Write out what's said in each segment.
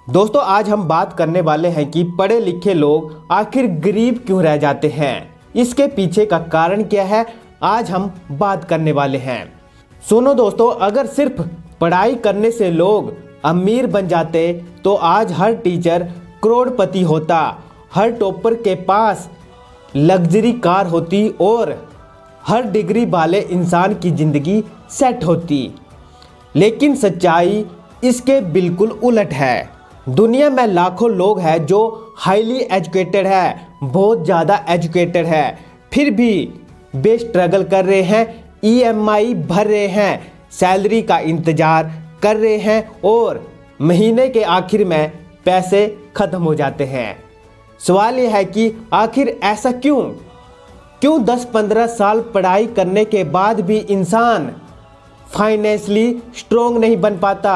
दोस्तों आज हम बात करने वाले हैं कि पढ़े लिखे लोग आखिर गरीब क्यों रह जाते हैं। इसके पीछे का कारण क्या है, आज हम बात करने वाले हैं। सुनो दोस्तों, अगर सिर्फ पढ़ाई करने से लोग अमीर बन जाते तो आज हर टीचर करोड़पति होता, हर टॉपर के पास लग्जरी कार होती और हर डिग्री वाले इंसान की ज़िंदगी सेट होती। लेकिन सच्चाई इसके बिल्कुल उलट है। दुनिया में लाखों लोग हैं जो हाईली एजुकेटेड है, बहुत ज़्यादा एजुकेटेड है, फिर भी वे स्ट्रगल कर रहे हैं, ईएमआई भर रहे हैं, सैलरी का इंतज़ार कर रहे हैं और महीने के आखिर में पैसे ख़त्म हो जाते हैं। सवाल यह है कि आखिर ऐसा क्यों 10-15 साल पढ़ाई करने के बाद भी इंसान फाइनेंशियली स्ट्रोंग नहीं बन पाता,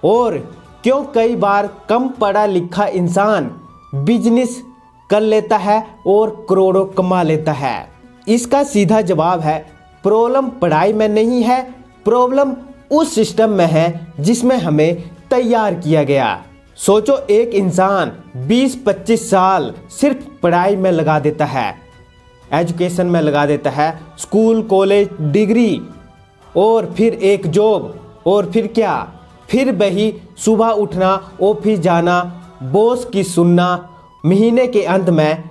और क्यों कई बार कम पढ़ा लिखा इंसान बिजनेस कर लेता है और करोड़ों कमा लेता है। इसका सीधा जवाब है, प्रॉब्लम पढ़ाई में नहीं है, प्रॉब्लम उस सिस्टम में है जिसमें हमें तैयार किया गया। सोचो, एक इंसान 20-25 साल सिर्फ पढ़ाई में लगा देता है, एजुकेशन में लगा देता है, स्कूल कॉलेज डिग्री और फिर एक जॉब, और फिर क्या, फिर वही सुबह उठना, ऑफिस जाना, बॉस की सुनना, महीने के अंत में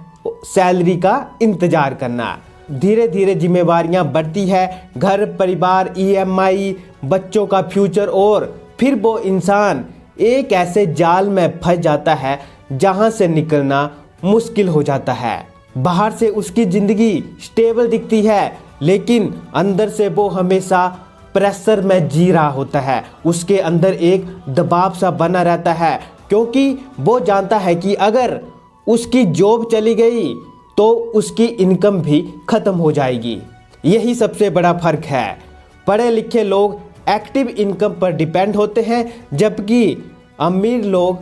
सैलरी का इंतज़ार करना। धीरे धीरे जिम्मेवारियां बढ़ती है, घर परिवार, ईएमआई, बच्चों का फ्यूचर, और फिर वो इंसान एक ऐसे जाल में फंस जाता है जहां से निकलना मुश्किल हो जाता है। बाहर से उसकी ज़िंदगी स्टेबल दिखती है, लेकिन अंदर से वो हमेशा प्रेशर में जी रहा होता है। उसके अंदर एक दबाव सा बना रहता है, क्योंकि वो जानता है कि अगर उसकी जॉब चली गई तो उसकी इनकम भी ख़त्म हो जाएगी। यही सबसे बड़ा फ़र्क है। पढ़े लिखे लोग एक्टिव इनकम पर डिपेंड होते हैं, जबकि अमीर लोग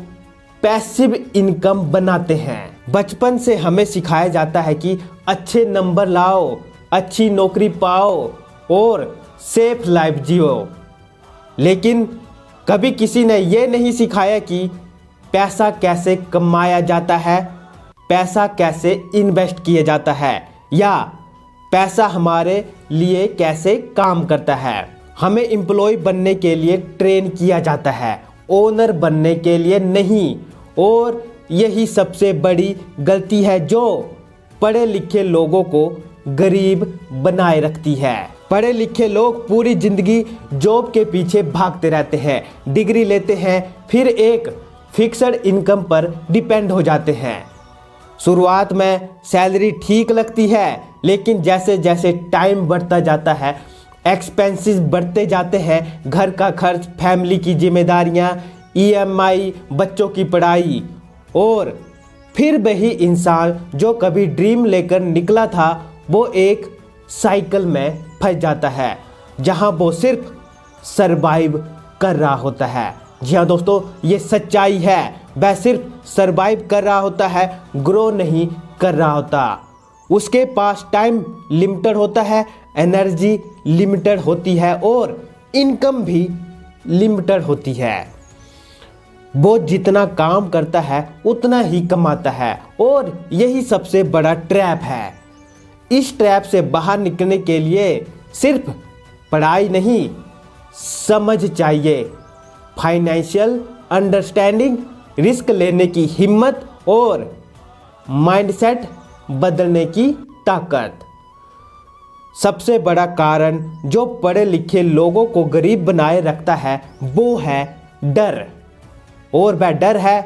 पैसिव इनकम बनाते हैं। बचपन से हमें सिखाया जाता है कि अच्छे नंबर लाओ, अच्छी नौकरी पाओ और सेफ लाइफ जियो, लेकिन कभी किसी ने ये नहीं सिखाया कि पैसा कैसे कमाया जाता है, पैसा कैसे इन्वेस्ट किया जाता है, या पैसा हमारे लिए कैसे काम करता है। हमें एम्प्लॉय बनने के लिए ट्रेन किया जाता है, ओनर बनने के लिए नहीं। और यही सबसे बड़ी गलती है जो पढ़े लिखे लोगों को गरीब बनाए रखती है। पढ़े लिखे लोग पूरी ज़िंदगी जॉब के पीछे भागते रहते हैं, डिग्री लेते हैं, फिर एक फिक्स्ड इनकम पर डिपेंड हो जाते हैं। शुरुआत में सैलरी ठीक लगती है, लेकिन जैसे जैसे टाइम बढ़ता जाता है, एक्सपेंसेस बढ़ते जाते हैं, घर का खर्च, फैमिली की जिम्मेदारियां, ईएमआई, बच्चों की पढ़ाई, और फिर वही इंसान जो कभी ड्रीम लेकर निकला था वो एक साइकिल में फंस जाता है जहां वो सिर्फ सरवाइव कर रहा होता है। जी हाँ दोस्तों, ये सच्चाई है। वह सिर्फ सरवाइव कर रहा होता है, ग्रो नहीं कर रहा होता। उसके पास टाइम लिमिटेड होता है, एनर्जी लिमिटेड होती है और इनकम भी लिमिटेड होती है। वो जितना काम करता है उतना ही कमाता है, और यही सबसे बड़ा ट्रैप है। इस ट्रैप से बाहर निकलने के लिए सिर्फ पढ़ाई नहीं, समझ चाहिए, फाइनेंशियल अंडरस्टैंडिंग, रिस्क लेने की हिम्मत और माइंडसेट बदलने की ताकत। सबसे बड़ा कारण जो पढ़े लिखे लोगों को गरीब बनाए रखता है वो है डर, और वह डर है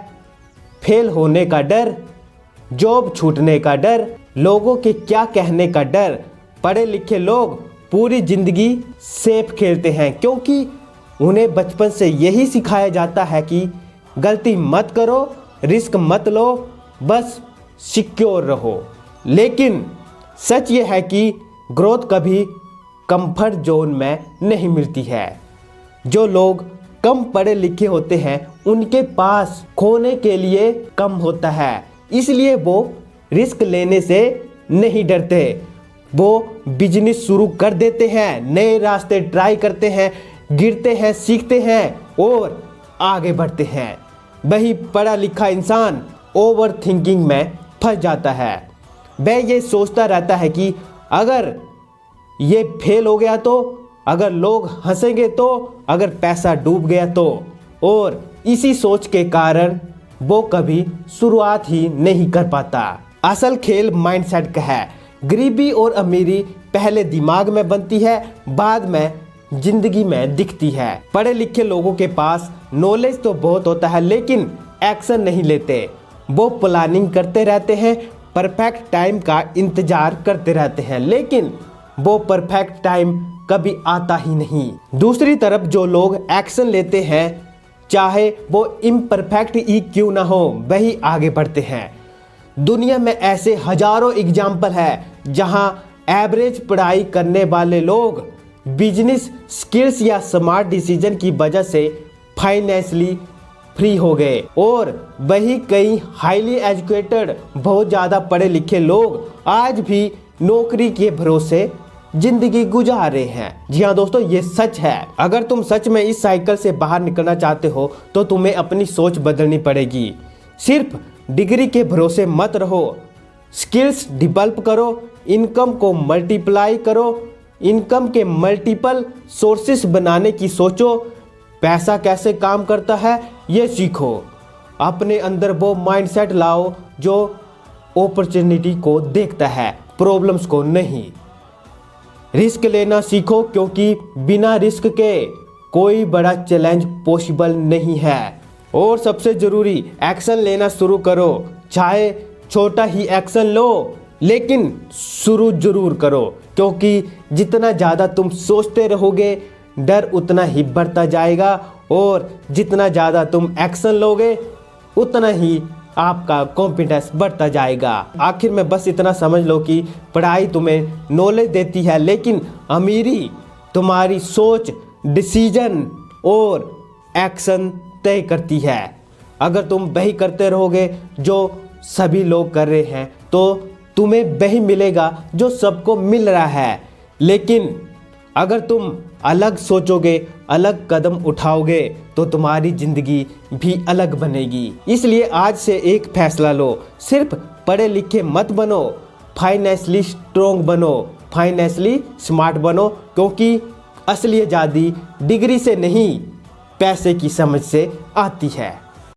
फेल होने का डर, जॉब छूटने का डर, लोगों के क्या कहने का डर। पढ़े लिखे लोग पूरी ज़िंदगी सेफ खेलते हैं, क्योंकि उन्हें बचपन से यही सिखाया जाता है कि गलती मत करो, रिस्क मत लो, बस सिक्योर रहो। लेकिन सच ये है कि ग्रोथ कभी कंफर्ट जोन में नहीं मिलती है। जो लोग कम पढ़े लिखे होते हैं उनके पास खोने के लिए कम होता है, इसलिए वो रिस्क लेने से नहीं डरते। वो बिजनेस शुरू कर देते हैं, नए रास्ते ट्राई करते हैं, गिरते हैं, सीखते हैं और आगे बढ़ते हैं। वही पढ़ा लिखा इंसान ओवर थिंकिंग में फंस जाता है। वह ये सोचता रहता है कि अगर ये फेल हो गया तो, अगर लोग हंसेंगे तो, अगर पैसा डूब गया तो, और इसी सोच के कारण वो कभी शुरुआत ही नहीं कर पाता। असल खेल माइंडसेट का है। गरीबी और अमीरी पहले दिमाग में बनती है, बाद में जिंदगी में दिखती है। पढ़े लिखे लोगों के पास नॉलेज तो बहुत होता है लेकिन एक्शन नहीं लेते। वो प्लानिंग करते रहते हैं, परफेक्ट टाइम का इंतजार करते रहते हैं, लेकिन वो परफेक्ट टाइम कभी आता ही नहीं। दूसरी तरफ जो लोग एक्शन लेते हैं, चाहे वो इम्परफेक्ट ही क्यों ना हो, वही आगे बढ़ते हैं। दुनिया में ऐसे हजारों एग्जाम्पल है जहां एवरेज पढ़ाई करने वाले लोग बिजनेस स्किल्स या स्मार्ट डिसीजन की वजह से फाइनेंशियली फ्री हो गए, और वही कई हाईली एजुकेटेड बहुत ज़्यादा पढ़े लिखे लोग आज भी नौकरी के भरोसे जिंदगी गुजार रहे हैं। जी हाँ दोस्तों, ये सच है। अगर तुम सच में इस साइकिल से बाहर निकलना चाहते हो तो तुम्हें अपनी सोच बदलनी पड़ेगी। सिर्फ डिग्री के भरोसे मत रहो, स्किल्स डेवलप करो, इनकम को मल्टीप्लाई करो, इनकम के मल्टीपल सोर्सेस बनाने की सोचो, पैसा कैसे काम करता है ये सीखो। अपने अंदर वो माइंडसेट लाओ जो अपॉर्चुनिटी को देखता है, प्रॉब्लम्स को नहीं। रिस्क लेना सीखो, क्योंकि बिना रिस्क के कोई बड़ा चैलेंज पॉसिबल नहीं है। और सबसे ज़रूरी, एक्शन लेना शुरू करो। चाहे छोटा ही एक्शन लो, लेकिन शुरू जरूर करो, क्योंकि जितना ज़्यादा तुम सोचते रहोगे डर उतना ही बढ़ता जाएगा, और जितना ज़्यादा तुम एक्शन लोगे उतना ही आपका कॉन्फिडेंस बढ़ता जाएगा। आखिर में बस इतना समझ लो कि पढ़ाई तुम्हें नॉलेज देती है, लेकिन अमीरी तुम्हारी सोच, डिसीजन और एक्शन तय करती है। अगर तुम वही करते रहोगे जो सभी लोग कर रहे हैं तो तुम्हें वही मिलेगा जो सबको मिल रहा है। लेकिन अगर तुम अलग सोचोगे, अलग कदम उठाओगे तो तुम्हारी जिंदगी भी अलग बनेगी। इसलिए आज से एक फैसला लो, सिर्फ पढ़े लिखे मत बनो, फाइनेंशियली स्ट्रोंग बनो, फाइनेंशियली स्मार्ट बनो, क्योंकि असली आज़ादी डिग्री से नहीं पैसे की समझ से आती है।